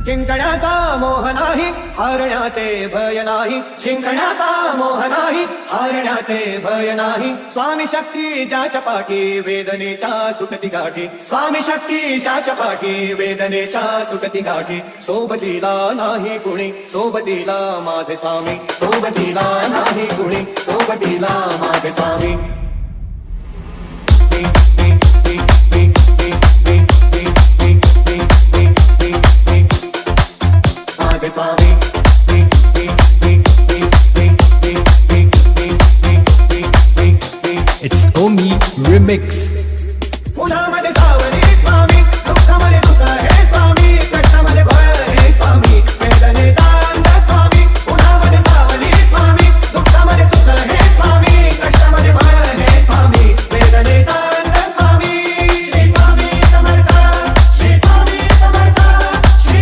जिंकण्याचा मोह नाही हारण्याचे भय नाही जिंकण्याचा मोह नाही हारण्याचे भय नाही स्वामी शक्ती ज्याच्या पाठी वेदनेच्या सुटती गाठी स्वामी शक्ती ज्याच्या पाठी वेदनेच्या सुटती गाठी सोबतीला नाही कुणी सोबतीला माझे स्वामी सोबतीला नाही कुणी सोबतीला माझे स्वामी माझे स्वामी It's Omi Remix.